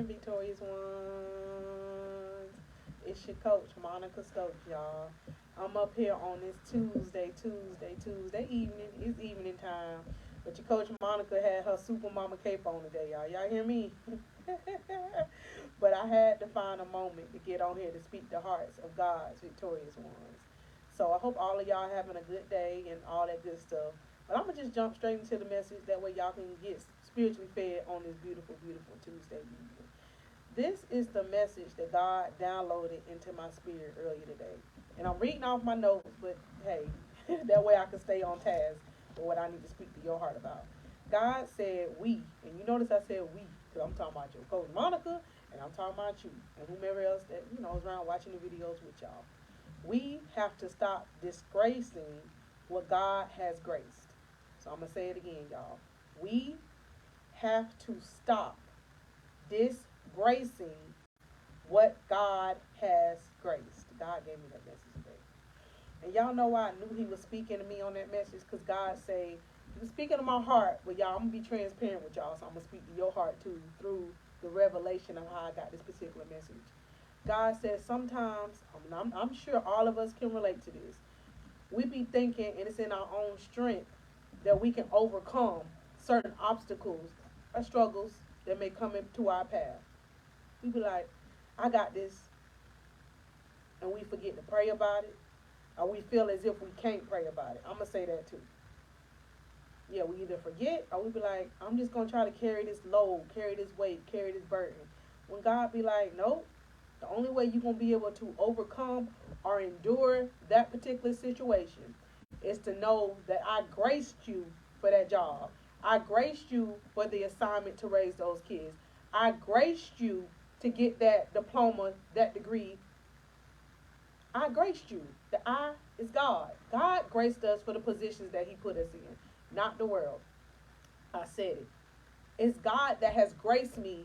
Victorious ones. It's your coach, Monica Stokes, y'all. I'm up here on this Tuesday evening. It's evening time. But your coach Monica had her super mama cape on today, y'all. Y'all hear me? But I had to find a moment to get on here to speak the hearts of God's victorious ones. So I hope all of y'all having a good day and all that good stuff. But I'm gonna just jump straight into the message. That way y'all can get spiritually fed on this beautiful, beautiful Tuesday evening. This is the message that God downloaded into my spirit earlier today. And I'm reading off my notes, but hey, that way I can stay on task for what I need to speak to your heart about. God said we, and you notice I said we, because I'm talking about your coach Monica, and I'm talking about you, and whomever else that, is around watching the videos with y'all. We have to stop disgracing what God has graced. So I'm going to say it again, y'all. We have to stop disgracing what God has graced. God gave me that message today. And y'all know why I knew he was speaking to me on that message, because God say, he was speaking to my heart, but y'all, I'm going to be transparent with y'all, so I'm going to speak to your heart too, through the revelation of how I got this particular message. God says sometimes, I'm sure all of us can relate to this, we be thinking, and it's in our own strength, that we can overcome certain obstacles or struggles that may come into our path. We be like, I got this, and we forget to pray about it, or we feel as if we can't pray about it. I'm going to say that too. Yeah, we either forget, or we be like, I'm just going to try to carry this load, carry this weight, carry this burden. When God be like, nope, the only way you're going to be able to overcome or endure that particular situation is to know that I graced you for that job. I graced you for the assignment to raise those kids. I graced you to get that diploma, that degree. I graced you. The I is God. God graced us for the positions that he put us in, not the world. I said it. It's God that has graced me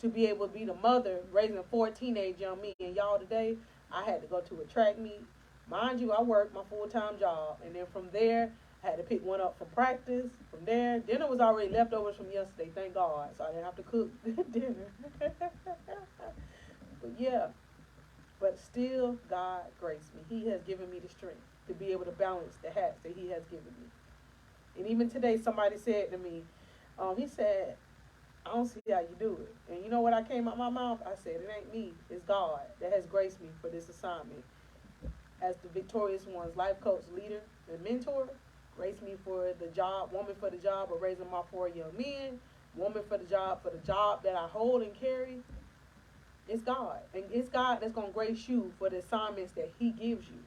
to be able to be the mother raising 4 teenage young men. And y'all, today, I had to go to a track meet. Mind you, I worked my full-time job. And then from there, I had to pick one up from practice. From there, dinner was already leftovers from yesterday, thank God. So I didn't have to cook dinner. But yeah, but still, God graced me. He has given me the strength to be able to balance the hats that he has given me. And even today, somebody said to me, he said, I don't see how you do it. And you know what I came out my mouth? I said, it ain't me. It's God that has graced me for this assignment. As the victorious one's life coach, leader, and mentor, graced me for the job, woman for the job of raising my 4 young men, woman for the job that I hold and carry. It's God. And it's God that's going to grace you for the assignments that he gives you.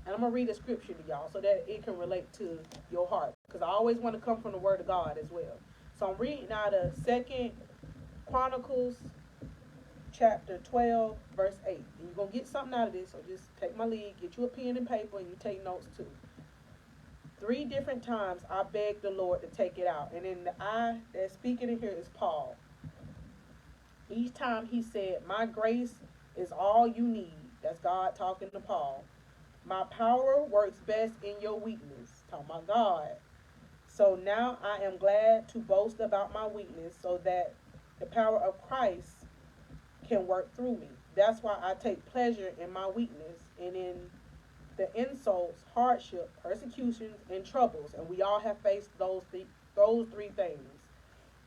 And I'm going to read a scripture to y'all so that it can relate to your heart. Because I always want to come from the word of God as well. So I'm reading out of 2 Chronicles chapter 12, verse 8. And you're going to get something out of this, so just take my lead, get you a pen and paper, and you take notes too. 3 different times I begged the Lord to take it out. And then the I that's speaking in here is Paul. Each time he said, my grace is all you need. That's God talking to Paul. My power works best in your weakness. Talking about God. So now I am glad to boast about my weakness so that the power of Christ can work through me. That's why I take pleasure in my weakness and in the insults, hardship, persecutions, and troubles. And we all have faced those 3 things.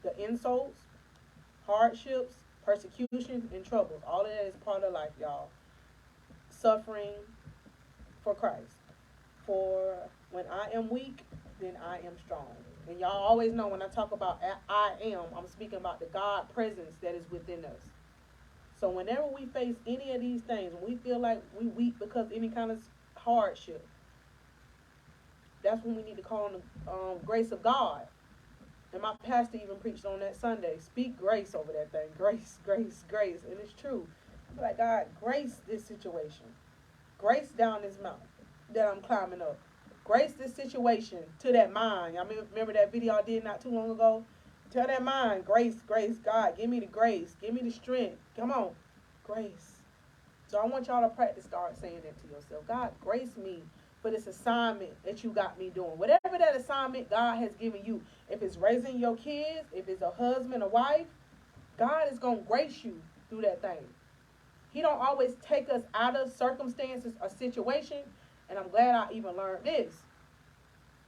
The insults, hardships, persecutions, and troubles. All of that is part of life, y'all. Suffering for Christ. For when I am weak, then I am strong. And y'all always know when I talk about I am, I'm speaking about the God presence that is within us. So whenever we face any of these things, when we feel like we weak because of any kind of hardship, that's when we need to call on the grace of God. And my pastor even preached on that Sunday. Speak grace over that thing. Grace, grace, grace. And it's true. I'm like, God, grace this situation. Grace down this mountain that I'm climbing up. Grace this situation to that mind. I remember that video I did not too long ago. Tell that mind, grace, grace, God, give me the grace. Give me the strength. Come on. Grace. So I want y'all to practice start saying that to yourself. God, grace me for this assignment that you got me doing. Whatever that assignment God has given you. If it's raising your kids, if it's a husband, a wife, God is going to grace you through that thing. He don't always take us out of circumstances or situation. And I'm glad I even learned this.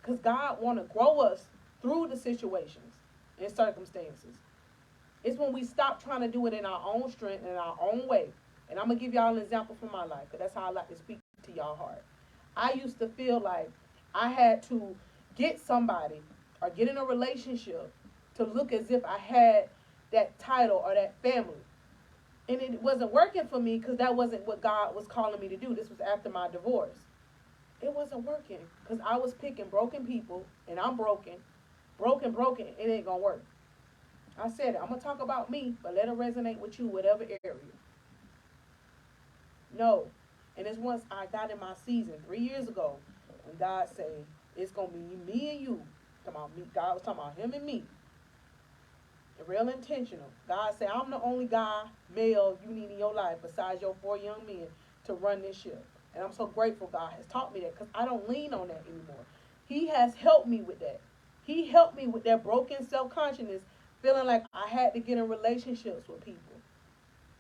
Because God want to grow us through the situations and circumstances. It's when we stop trying to do it in our own strength and in our own way. And I'm going to give y'all an example from my life, because that's how I like to speak to y'all heart. I used to feel like I had to get somebody or get in a relationship to look as if I had that title or that family. And it wasn't working for me, because that wasn't what God was calling me to do. This was after my divorce. It wasn't working because I was picking broken people, and I'm broken. Broken. It ain't going to work. I said it. I'm going to talk about me, but let it resonate with you, whatever area. No. And it's once I got in my season 3 years ago when God said, it's going to be me and you. God was talking about him and me. Real intentional. God said, I'm the only guy, male, you need in your life besides your 4 young men to run this ship. And I'm so grateful God has taught me that, because I don't lean on that anymore. He has helped me with that. He helped me with that broken self-consciousness, feeling like I had to get in relationships with people.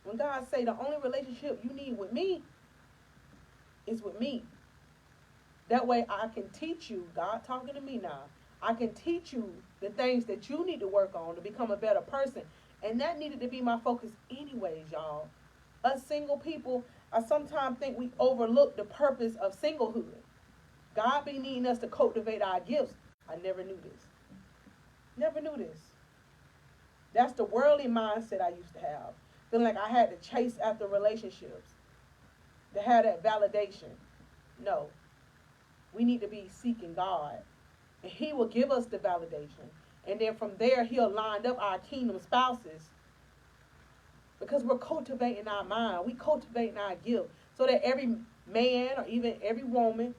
When God say the only relationship you need with me is with me. That way I can teach you, God talking to me now, I can teach you the things that you need to work on to become a better person. And that needed to be my focus anyways, y'all. Us single people, I sometimes think we overlook the purpose of singlehood. God be needing us to cultivate our gifts. I never knew this. Never knew this. That's the worldly mindset I used to have. Feeling like I had to chase after relationships to have that validation. No. We need to be seeking God. And he will give us the validation. And then from there, he'll line up our kingdom spouses. Because we're cultivating our mind. We cultivating our gift. So that every man or even every woman,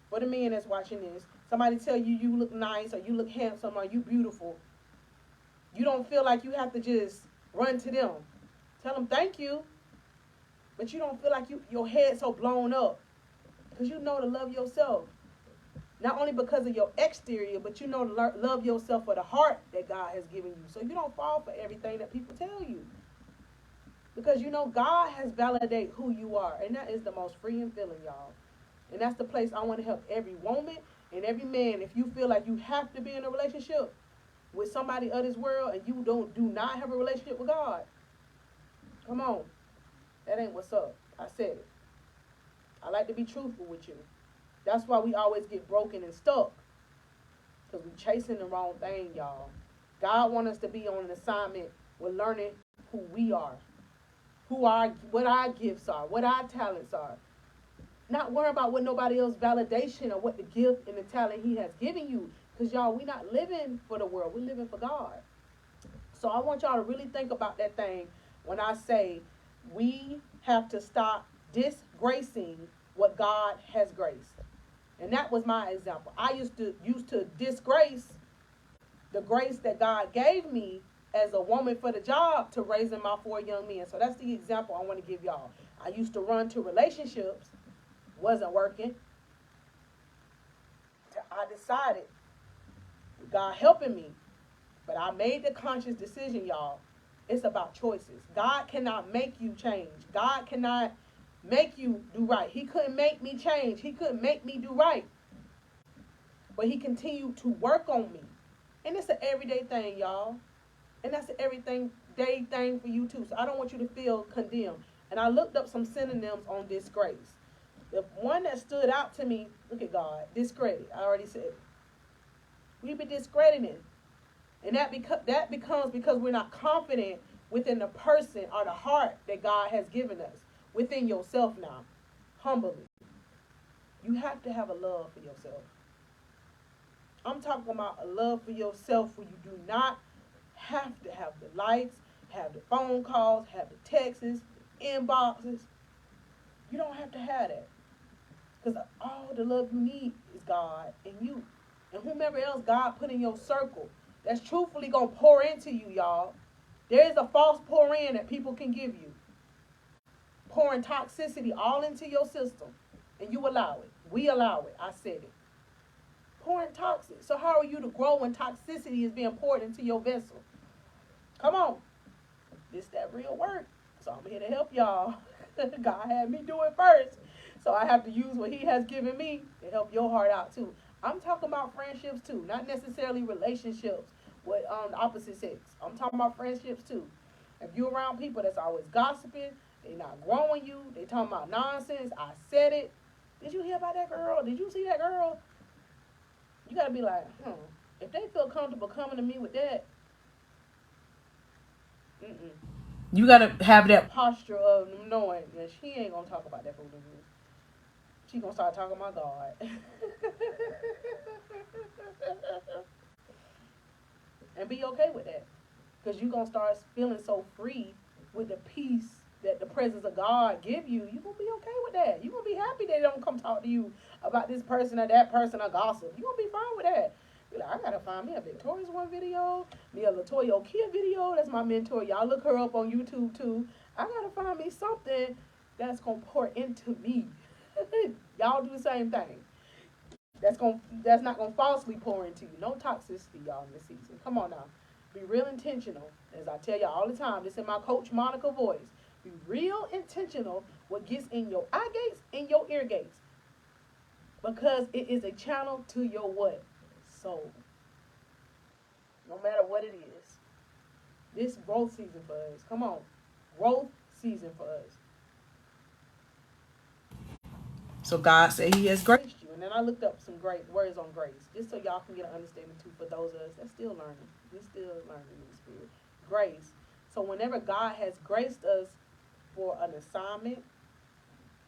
for the men that's watching this, somebody tell you you look nice or you look handsome or you beautiful. You don't feel like you have to just run to them. Tell them thank you. But you don't feel like your head's so blown up. Because you know to love yourself. Not only because of your exterior, but you know to love yourself for the heart that God has given you. So you don't fall for everything that people tell you. Because you know God has validated who you are. And that is the most freeing feeling, y'all. And that's the place I want to help every woman and every man. If you feel like you have to be in a relationship with somebody of this world and you do not have a relationship with God, come on. That ain't what's up. I said it. I like to be truthful with you. That's why we always get broken and stuck. Because we're chasing the wrong thing, y'all. God wants us to be on an assignment with learning who we are. What our gifts are. What our talents are. Not worry about what nobody else's validation or what the gift and the talent he has given you. Because, y'all, we're not living for the world. We're living for God. So I want y'all to really think about that thing when I say we have to stop disgracing what God has graced. And that was my example. I used to disgrace the grace that God gave me as a woman for the job to raising my 4 young men. So that's the example I want to give y'all. I used to run to relationships, wasn't working. I decided, God helping me, but I made the conscious decision, y'all. It's about choices. God cannot make you change. God cannot make you do right. He couldn't make me change. He couldn't make me do right. But he continued to work on me. And it's an everyday thing, y'all. And that's an everyday thing for you too. So I don't want you to feel condemned. And I looked up some synonyms on disgrace. The one that stood out to me, look at God, discredit. I already said it. We be discrediting. And that becomes because we're not confident within the person or the heart that God has given us. Within yourself now. Humbly. You have to have a love for yourself. I'm talking about a love for yourself where you do not have to have the likes, have the phone calls, have the texts, the inboxes. You don't have to have that. Because all the love you need is God and you. And whomever else God put in your circle that's truthfully going to pour into you, y'all. There is a false pour in that people can give you. Pouring toxicity all into your system. And you allow it. We allow it. I said it. Pouring toxic. So how are you to grow when toxicity is being poured into your vessel? Come on. This that real work. So I'm here to help y'all. God had me do it first. So I have to use what he has given me to help your heart out too. I'm talking about friendships too, not necessarily relationships with the opposite sex. I'm talking about friendships too. If you're around people that's always gossiping, they not growing you, they talking about nonsense. I said it. Did you hear about that girl? Did you see that girl? You gotta be like, if they feel comfortable coming to me with that, you gotta have that posture of knowing that she ain't gonna talk about that foolishness. She gonna start talking about God. And be okay with that. Because you gonna start feeling so free with the peace that the presence of God give you. You gonna be okay with that. You gonna be happy they don't come talk to you about this person or that person or gossip. You gonna be fine with that. Be like, I gotta find me a Victorious One video, me a Latoya O'Keefe video. That's my mentor. Y'all look her up on YouTube too. I gotta find me something that's gonna pour into me. Y'all do the same thing. That's not gonna falsely pour into you. No toxicity, y'all, in this season. Come on now. Be real intentional. As I tell y'all all the time, this in my Coach Monica voice. Be real intentional what gets in your eye gates and your ear gates. Because it is a channel to your what? Soul. No matter what it is. This growth season for us. Come on. Growth season for us. So God said he has graced you. And then I looked up some great words on grace. Just so y'all can get an understanding too for those of us that's still learning. We're still learning in the spirit. Grace. So whenever God has graced us for an assignment,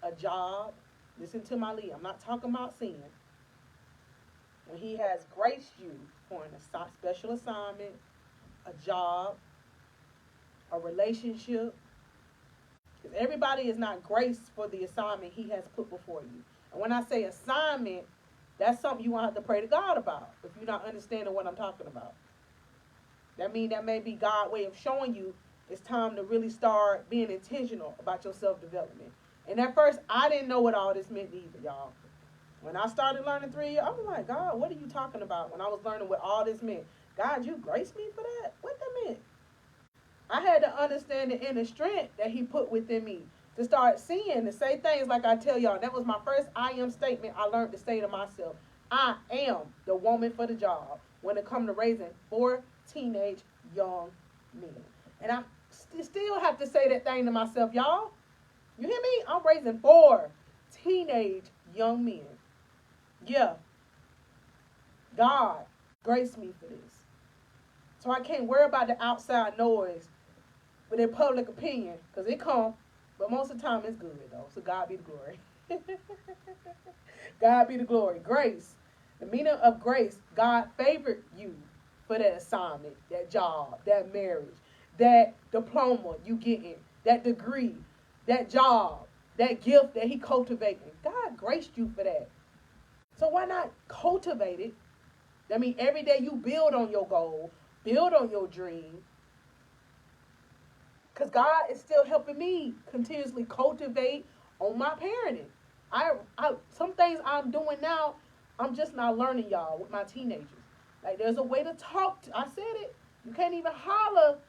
a job, listen to my lead. I'm not talking about sin. When he has graced you for a special assignment, a job, a relationship, because everybody is not graced for the assignment he has put before you. And when I say assignment, that's something you want to have to pray to God about if you're not understanding what I'm talking about. That means that may be God's way of showing you it's time to really start being intentional about your self-development. And at first, I didn't know what all this meant either, y'all. When I started learning 3 years, I was like, God, what are you talking about? When I was learning what all this meant. God, you graced me for that? What that meant? I had to understand the inner strength that he put within me to start seeing, to say things like I tell y'all. That was my first I am statement I learned to say to myself. I am the woman for the job when it comes to raising 4 teenage young men. And I still have to say that thing to myself, y'all. You hear me? I'm raising 4 teenage young men. Yeah. God graced me for this. So I can't worry about the outside noise with their public opinion, because it comes, but most of the time it's good, though. So God be the glory. God be the glory. Grace. The meaning of grace, God favored you for that assignment, that job, that marriage, that diploma you getting, that degree, that job, that gift that he cultivating. God graced you for that. So why not cultivate it? I mean, every day you build on your goal, build on your dream. Because God is still helping me continuously cultivate on my parenting. Some things I'm doing now, I'm just not learning, y'all, with my teenagers. Like, there's a way to talk. I said it. You can't even holler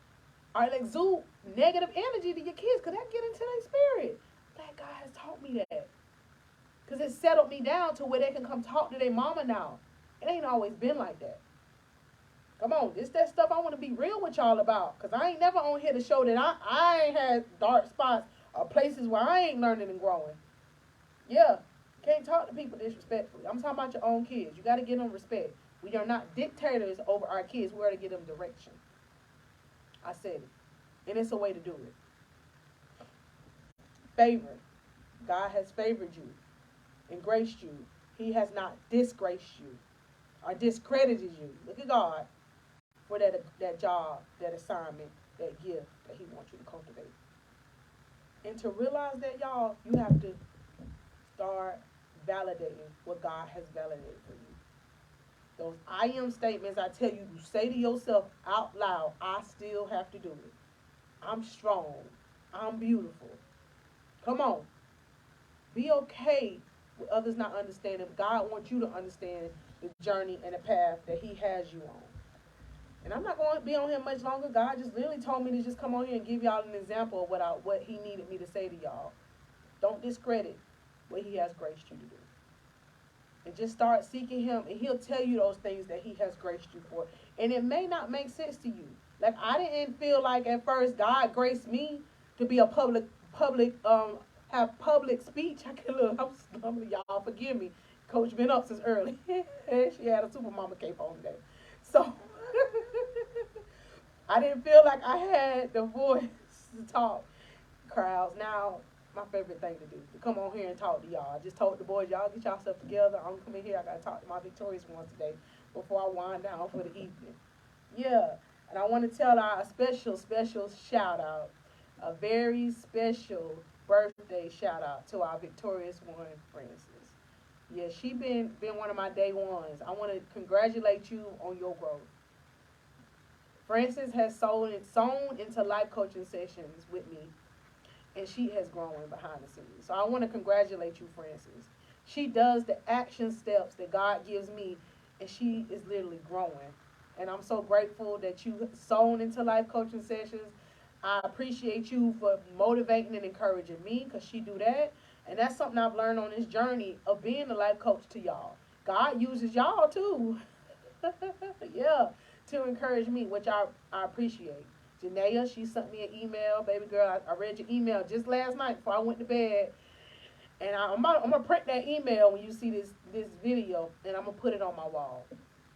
or exude negative energy to your kids because that get into their spirit. That God has taught me that. Because it settled me down to where they can come talk to their mama now. It ain't always been like that. Come on, this that stuff I want to be real with y'all about. Because I ain't never on here to show that I ain't had dark spots or places where I ain't learning and growing. Yeah, can't talk to people disrespectfully. I'm talking about your own kids. You got to give them respect. We are not dictators over our kids. We're to give them direction. I said it. And it's a way to do it. Favor. God has favored you and graced you. He has not disgraced you or discredited you. Look at God for that job, that assignment, that gift that he wants you to cultivate. And to realize that, y'all, you have to start validating what God has validated for you. Those I am statements I tell you to say to yourself out loud, I still have to do it. I'm strong. I'm beautiful. Come on. Be okay with others not understanding. God wants you to understand the journey and the path that he has you on. And I'm not going to be on here much longer. God just literally told me to just come on here and give y'all an example of what he needed me to say to y'all. Don't discredit what he has graced you to do. And just start seeking him, and he'll tell you those things that he has graced you for. And it may not make sense to you. Like, I didn't feel like at first God graced me to be a have public speech. I can look, I'm some of y'all forgive me. Coach been up since early. She had a super mama cape on today. So I didn't feel like I had the voice to talk crowds. Now, my favorite thing to do, to come on here and talk to y'all. I just told the boys, y'all get yourself together. I'm coming here. I got to talk to my victorious ones today before I wind down for the evening. Yeah, and I want to tell our special shout out, a very special birthday shout out to our victorious one, Francis. Yeah, she been one of my day ones. I want to congratulate you on your growth. Francis has sown into life coaching sessions with me, and she has grown behind the scenes. So I want to congratulate you, Francis. She does the action steps that God gives me, and she is literally growing. And I'm so grateful that you sown into life coaching sessions. I appreciate you for motivating and encouraging me, because she do that. And that's something I've learned on this journey of being a life coach to y'all. God uses y'all too. Yeah, to encourage me, which I appreciate. Janaea, she sent me an email. Baby girl, I read your email just last night before I went to bed. And I'm going to print that email when you see this video, and I'm going to put it on my wall.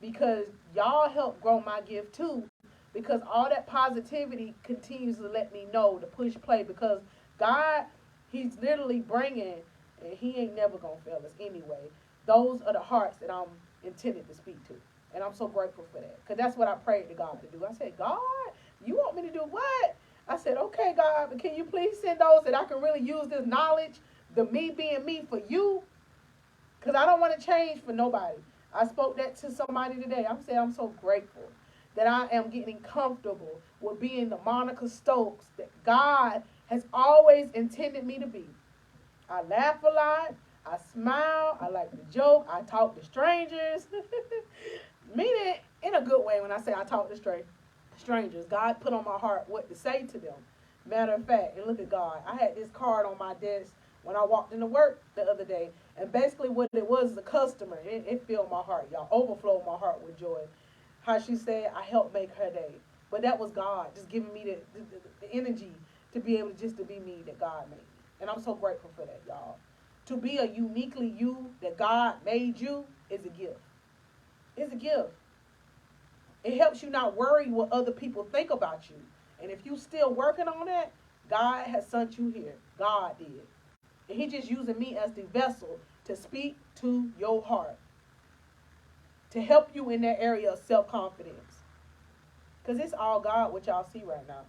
Because y'all help grow my gift too. Because all that positivity continues to let me know to push play. Because God, he's literally bringing, and he ain't never going to fail us anyway. Those are the hearts that I'm intended to speak to. And I'm so grateful for that. Because that's what I prayed to God to do. I said, God, you want me to do what? I said, okay, God, but can you please send those that I can really use this knowledge, the me being me, for you? Because I don't want to change for nobody. I spoke that to somebody today. I'm saying I'm so grateful that I am getting comfortable with being the Monica Stokes that God has always intended me to be. I laugh a lot. I smile. I like to joke. I talk to strangers. Meaning in a good way when I say I talk to strangers. God put on my heart what to say to them. Matter of fact, and look at God. I had this card on my desk when I walked into work the other day. And basically what it was a customer. It filled my heart, y'all. Overflowed my heart with joy. How she said, I helped make her day. But that was God just giving me the energy to be able just to be me that God made me. And I'm so grateful for that, y'all. To be a uniquely you that God made you is a gift. It's a gift. It helps you not worry what other people think about you. And if you still working on that, God has sent you here. God did. And he just using me as the vessel to speak to your heart. To help you in that area of self-confidence. Because it's all God what y'all see right now.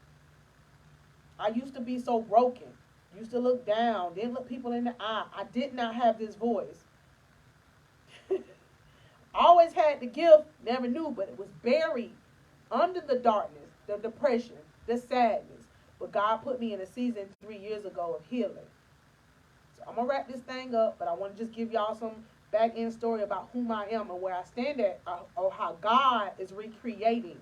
I used to be so broken. Used to look down. Didn't look people in the eye. I did not have this voice. Always had the gift, never knew, but it was buried under the darkness, the depression, the sadness. But God put me in a season 3 years ago of healing. So I'm going to wrap this thing up, but I want to just give y'all some back end story about whom I am and where I stand at, or how God is recreating,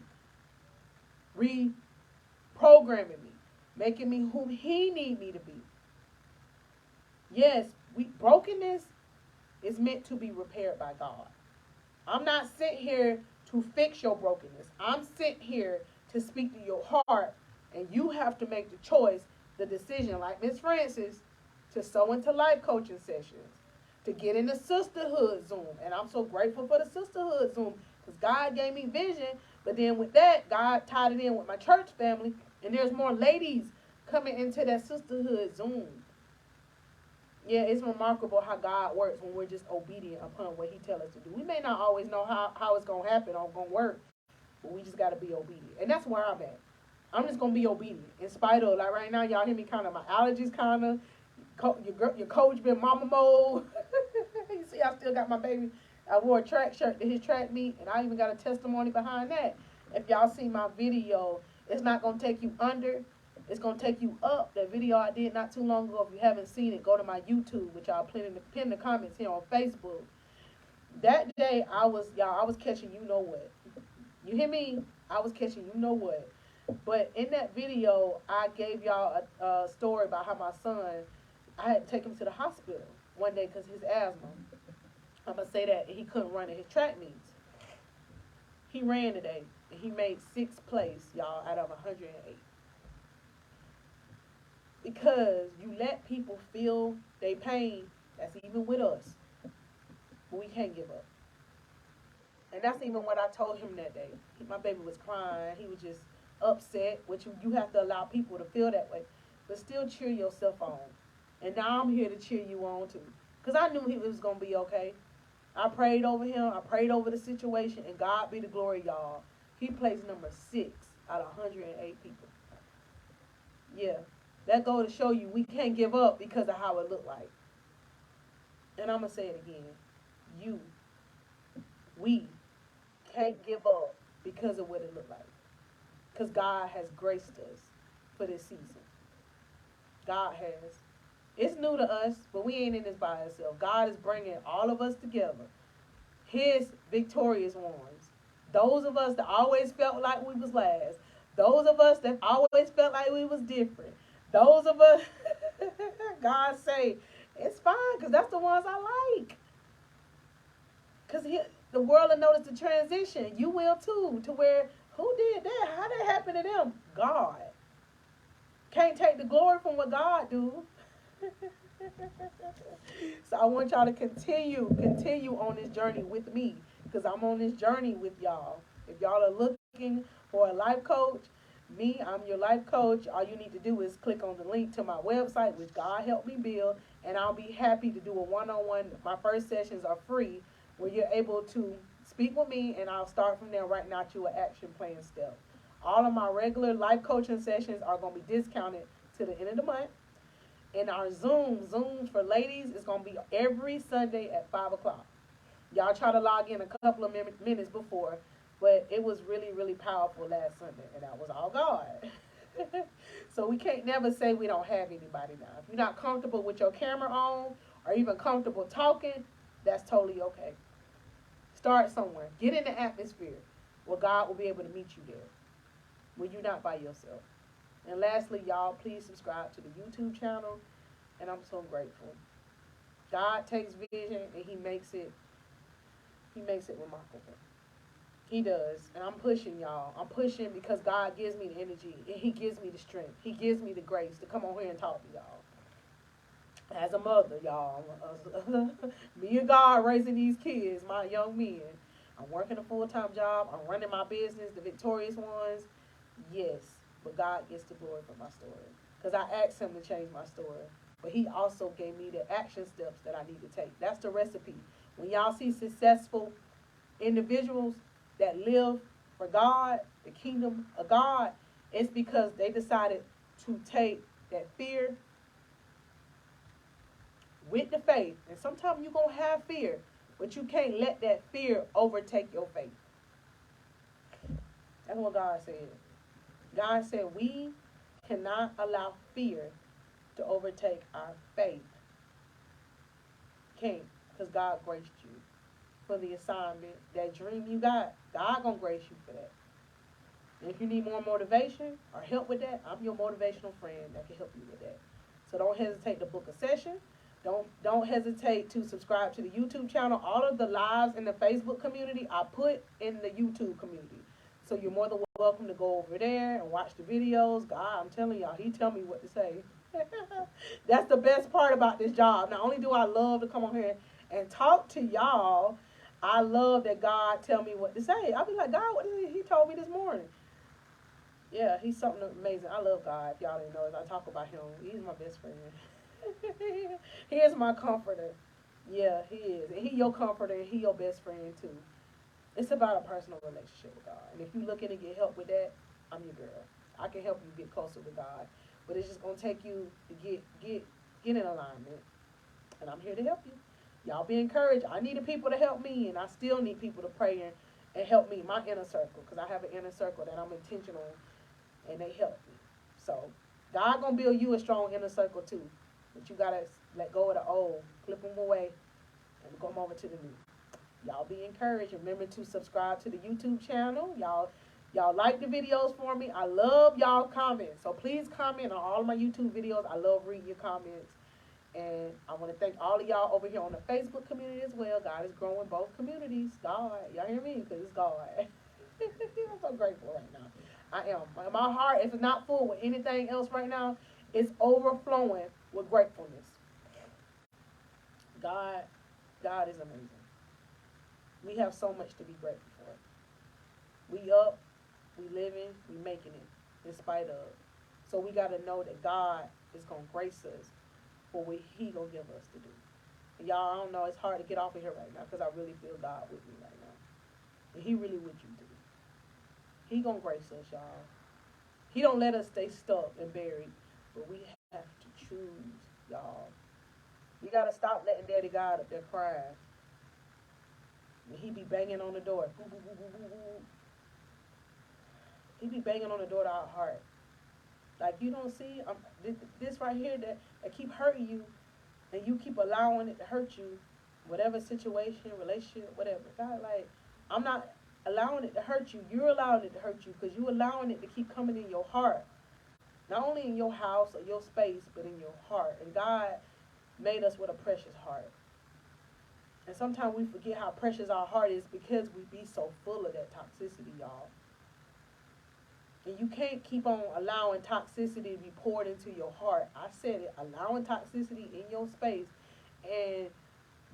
reprogramming me, making me whom he need me to be. Yes, brokenness is meant to be repaired by God. I'm not sent here to fix your brokenness. I'm sent here to speak to your heart, and you have to make the choice, the decision, like Miss Francis, to sow into life coaching sessions, to get in the SisterHood Zoom. And I'm so grateful for the SisterHood Zoom, because God gave me vision, but then with that, God tied it in with my church family, and there's more ladies coming into that SisterHood Zoom. Yeah, it's remarkable how God works when we're just obedient upon what he tells us to do. We may not always know how it's going to happen or going to work, but we just got to be obedient. And that's where I'm at. I'm just going to be obedient. In spite of, like right now, y'all hear me kind of, my allergies kind of, your coach been mama mode. You see, I still got my baby. I wore a track shirt to his track meet, and I even got a testimony behind that. If y'all see my video, it's not going to take you under. It's going to take you up. That video I did not too long ago, if you haven't seen it, go to my YouTube, which I'll pin the comments here on Facebook. That day, I was catching you know what. You hear me? I was catching you know what. But in that video, I gave y'all a story about how my son, I had to take him to the hospital one day because his asthma. I'm going to say that he couldn't run in his track meets. He ran today, and he made 6th place, y'all, out of 108. Because you let people feel their pain, that's even with us. But we can't give up. And that's even what I told him that day. My baby was crying. He was just upset, which you have to allow people to feel that way. But still cheer yourself on. And now I'm here to cheer you on too. Because I knew he was going to be okay. I prayed over him. I prayed over the situation. And God be the glory, y'all. He placed number 6 out of 108 people. Yeah. That go to show you we can't give up because of how it looked like. And I'm going to say it again. We can't give up because of what it looked like. Because God has graced us for this season. God has. It's new to us, but we ain't in this by ourselves. God is bringing all of us together. His victorious ones. Those of us that always felt like we was last. Those of us that always felt like we was different. Those of us, God say, it's fine because that's the ones I like. Because the world will notice the transition. You will too, to where, who did that? How did that happen to them? God. Can't take the glory from what God do. So I want y'all to continue on this journey with me, because I'm on this journey with y'all. If y'all are looking for a life coach, I'm your life coach. All you need to do is click on the link to my website, which God helped me build, and I'll be happy to do a one-on-one. My first sessions are free, where you're able to speak with me, and I'll start from there writing out you an action plan step. All of my regular life coaching sessions are going to be discounted to the end of the month. And our Zooms for ladies is going to be every Sunday at 5 o'clock. Y'all try to log in a couple of minutes before, but it was really, really powerful last Sunday, and that was all God. So we can't never say we don't have anybody now. If you're not comfortable with your camera on or even comfortable talking, that's totally okay. Start somewhere. Get in the atmosphere where God will be able to meet you there, when you're not by yourself. And lastly, y'all, please subscribe to the YouTube channel, and I'm so grateful. God takes vision and he makes it remarkable. He does. And I'm pushing, y'all. I'm pushing because God gives me the energy, and he gives me the strength. He gives me the grace to come on here and talk to y'all. As a mother, y'all, me and God raising these kids, my young men. I'm working a full-time job. I'm running my business, the victorious ones. Yes, but God gets the glory for my story. Because I asked him to change my story. But he also gave me the action steps that I need to take. That's the recipe. When y'all see successful individuals that live for God, the kingdom of God, it's because they decided to take that fear with the faith. And sometimes you're going to have fear, but you can't let that fear overtake your faith. That's what God said. God said we cannot allow fear to overtake our faith. Can't, because God graced you for the assignment. That dream you got, God gonna grace you for that. And if you need more motivation or help with that, I'm your motivational friend that can help you with that. So don't hesitate to book a session. Don't hesitate to subscribe to the YouTube channel. All of the lives in the Facebook community I put in the YouTube community. So you're more than welcome to go over there and watch the videos. God, I'm telling y'all, he tell me what to say. That's the best part about this job. Not only do I love to come on here and talk to y'all, I love that God tell me what to say. I'll be like, God, what did he told me this morning? Yeah, he's something amazing. I love God. If y'all didn't know, as I talk about him, he's my best friend. He is my comforter. Yeah, he is. And he your comforter, and he your best friend too. It's about a personal relationship with God. And if you're looking to get help with that, I'm your girl. I can help you get closer with God. But it's just going to take you to get in alignment. And I'm here to help you. Y'all be encouraged. I needed people to help me, and I still need people to pray and help me, my inner circle, because I have an inner circle that I'm intentional, and they help me. So God going to build you a strong inner circle too. But you got to let go of the old, flip them away, and go over to the new. Y'all be encouraged. Remember to subscribe to the YouTube channel. Y'all Y'all like the videos for me. I love y'all comments. So please comment on all of my YouTube videos. I love reading your comments. And I want to thank all of y'all over here on the Facebook community as well. God is growing both communities. God, y'all hear me? Because it's God. I'm so grateful right now. I am. My heart is not full with anything else right now. It's overflowing with gratefulness. God is amazing. We have so much to be grateful for. We up, we living, we making it in spite of. So we got to know that God is going to grace us for what he going to give us to do. And y'all, I don't know, it's hard to get off of here right now because I really feel God with me right now. And he really with you too. He going to grace us, y'all. He don't let us stay stuck and buried, but we have to choose, y'all. We got to stop letting Daddy God up there crying. And he be banging on the door. Boo, boo, boo, boo, boo, boo. He be banging on the door to our heart. Like, you don't see this right here that keep hurting you, and you keep allowing it to hurt you, whatever situation, relationship, whatever. God, like, I'm not allowing it to hurt you. You're allowing it to hurt you because you're allowing it to keep coming in your heart. Not only in your house or your space, but in your heart. And God made us with a precious heart. And sometimes we forget how precious our heart is because we be so full of that toxicity, y'all. And you can't keep on allowing toxicity to be poured into your heart. I said it, allowing toxicity in your space and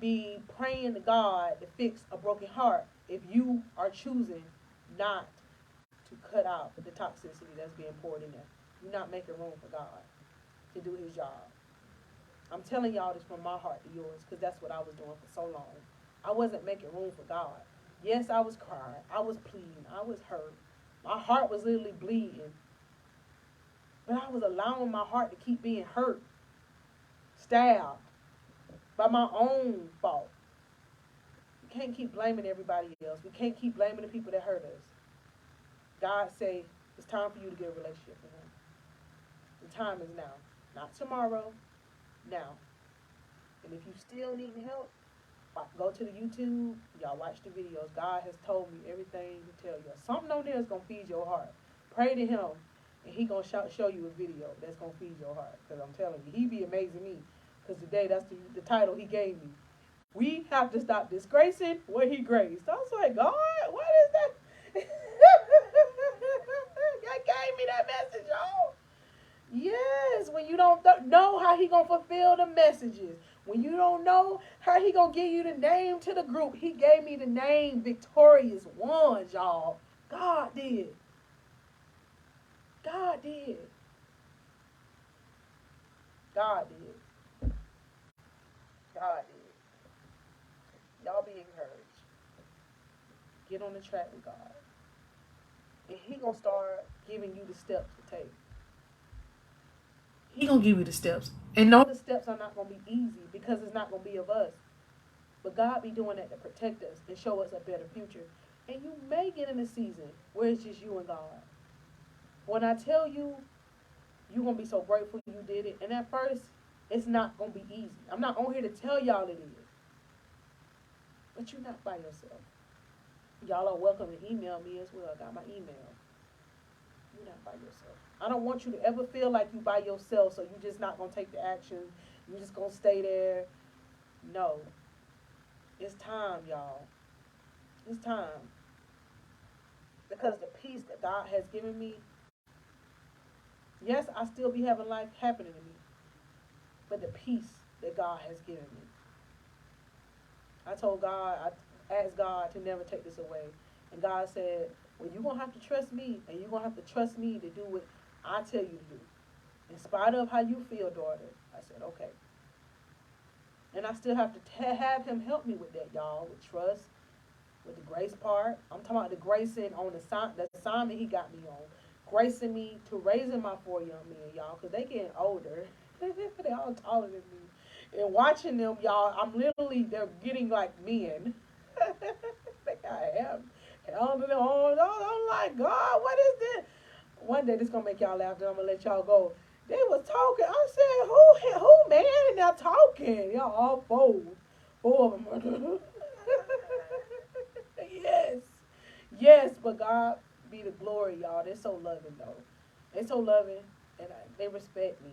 be praying to God to fix a broken heart if you are choosing not to cut out the toxicity that's being poured in there. You're not making room for God to do his job. I'm telling y'all this from my heart to yours because that's what I was doing for so long. I wasn't making room for God. Yes, I was crying. I was pleading. I was hurt. My heart was literally bleeding. But I was allowing my heart to keep being hurt, stabbed by my own fault. We can't keep blaming everybody else. We can't keep blaming the people that hurt us. God say, it's time for you to get a relationship with him. The time is now. Not tomorrow, now. And if you still need help, go to the YouTube. Y'all watch the videos. God has told me everything to tell you. Something on there is going to feed your heart. Pray to him, and he going to show you a video that's going to feed your heart. Because I'm telling you, he be amazing me. Because today, that's the title he gave me. We have to stop disgracing what he graced. I was like, God, what is that? God gave me that message, y'all. Yes, when you don't know how he going to fulfill the messages. When you don't know how he going to give you the name to the group. He gave me the name Victorious Ones, y'all. God did. God did. God did. God did. Y'all be encouraged. Get on the track with God. And he going to start giving you the steps to take. He going to give you the steps. And no, the steps are not going to be easy because it's not going to be of us. But God be doing that to protect us and show us a better future. And you may get in a season where it's just you and God. When I tell you, you're going to be so grateful you did it. And at first, it's not going to be easy. I'm not on here to tell y'all it is. But you're not by yourself. Y'all are welcome to email me as well. I got my email. You're not by yourself. I don't want you to ever feel like you by yourself, so you're just not going to take the action. You're just going to stay there. No. It's time, y'all. It's time. Because the peace that God has given me, yes, I still be having life happening to me, but the peace that God has given me. I told God, I asked God to never take this away. And God said, well, you're going to have to trust me, and you're going to have to trust me to do what I tell you to do. In spite of how you feel, daughter. I said, okay. And I still have to have him help me with that, y'all, with trust, with the grace part. I'm talking about the gracing on the assignment he got me on. Gracing me to raising my 4 young men, y'all, because they getting older. They all taller than me. And watching them, y'all, they're getting like men. They got hair. I'm like, God, what is this? One day, this going to make y'all laugh, then I'm going to let y'all go. They was talking. I said, who man in there talking? Y'all all four. Four of them. Yes. Yes, but God be the glory, y'all. They're so loving, though. They're so loving, and they respect me.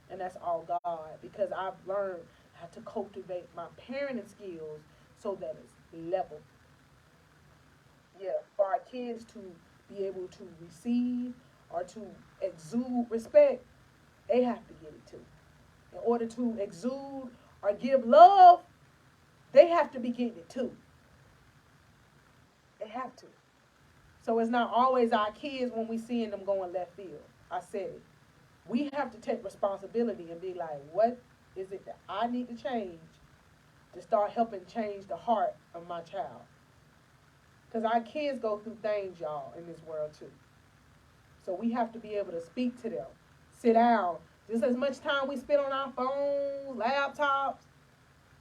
And that's all God, because I've learned how to cultivate my parenting skills so that it's level. Yeah, for our kids to be able to receive or to exude respect, they have to get it too. In order to exude or give love, they have to be getting it too. They have to. So it's not always our kids when we seeing them going left field. I said it. We have to take responsibility and be like, what is it that I need to change to start helping change the heart of my child? Because our kids go through things, y'all, in this world too. So we have to be able to speak to them. Sit down. Just as much time we spend on our phones, laptops,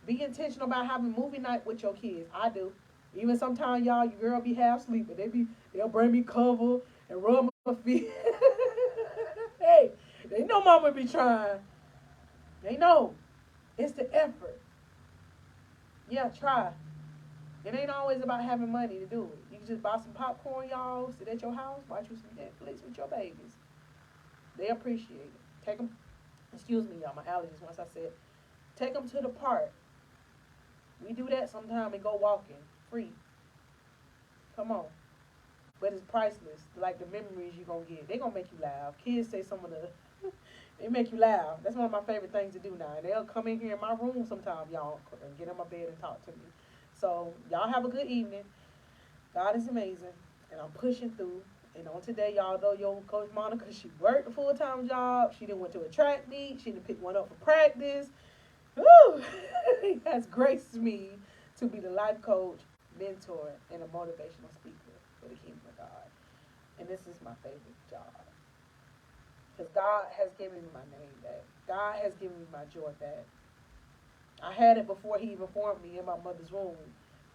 be intentional about having movie night with your kids. I do. Even sometimes, y'all, your girl be half sleeping. They'll bring me cover and rub my feet. Hey, they know mama be trying. They know. It's the effort. Yeah, try. It ain't always about having money to do it. You can just buy some popcorn, y'all, sit at your house, watch you some Netflix with your babies. They appreciate it. Take them, excuse me, y'all, my allergies, once I said, take them to the park. We do that sometime and go walking, free. Come on. But it's priceless. Like the memories you're going to get. They're going to make you laugh. Kids say some of the, they make you laugh. That's one of my favorite things to do now. And they'll come in here in my room sometime, y'all, and get in my bed and talk to me. So, y'all have a good evening. God is amazing. And I'm pushing through. And on today, y'all know your Coach Monica, she worked a full-time job. She didn't went to a track meet. She didn't pick one up for practice. Woo! Has graced me to be the life coach, mentor, and a motivational speaker for the kingdom of God. And this is my favorite job. Because God has given me my name back. God has given me my joy back. I had it before he even formed me in my mother's womb.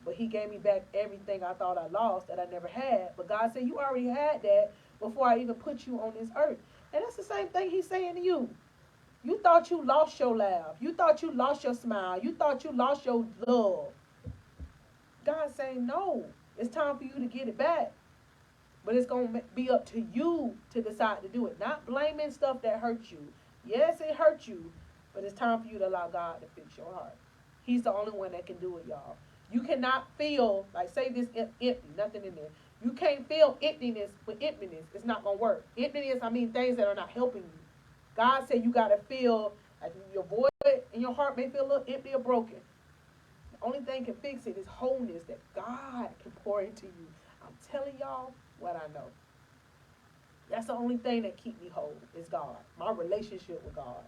But he gave me back everything I thought I lost that I never had. But God said, you already had that before I even put you on this earth. And that's the same thing he's saying to you. You thought you lost your laugh. You thought you lost your smile. You thought you lost your love. God's saying, no. It's time for you to get it back. But it's going to be up to you to decide to do it. Not blaming stuff that hurt you. Yes, it hurt you. But it's time for you to allow God to fix your heart. He's the only one that can do it, y'all. You cannot feel, like say this empty, nothing in there. You can't feel emptiness with emptiness. It's not going to work. Emptiness, I mean things that are not helping you. God said you got to feel, like your void and your heart may feel a little empty or broken. The only thing can fix it is wholeness that God can pour into you. I'm telling y'all what I know. That's the only thing that keep me whole is God. My relationship with God.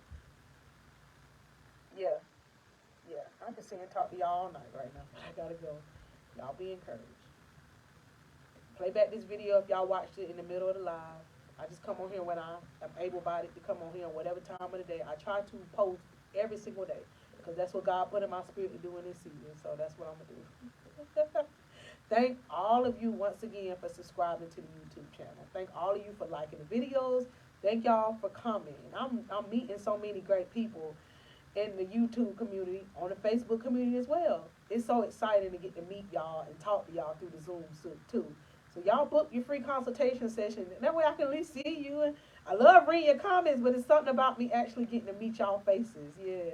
Yeah. Yeah. I can sit and talk to y'all all night right now, but I got to go. Y'all be encouraged. Play back this video if y'all watched it in the middle of the live. I just come on here when I'm able-bodied to come on here on whatever time of the day. I try to post every single day because that's what God put in my spirit to do in this season. So that's what I'm going to do. Thank all of you once again for subscribing to the YouTube channel. Thank all of you for liking the videos. Thank y'all for commenting. I'm meeting so many great people in the YouTube community, on the Facebook community as well. It's so exciting to get to meet y'all and talk to y'all through the Zoom too. So y'all book your free consultation session. That way I can at least see you. And I love reading your comments, but it's something about me actually getting to meet y'all faces. Yeah.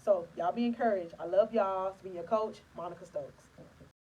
So y'all be encouraged. I love y'all. It's been your coach, Monica Stokes.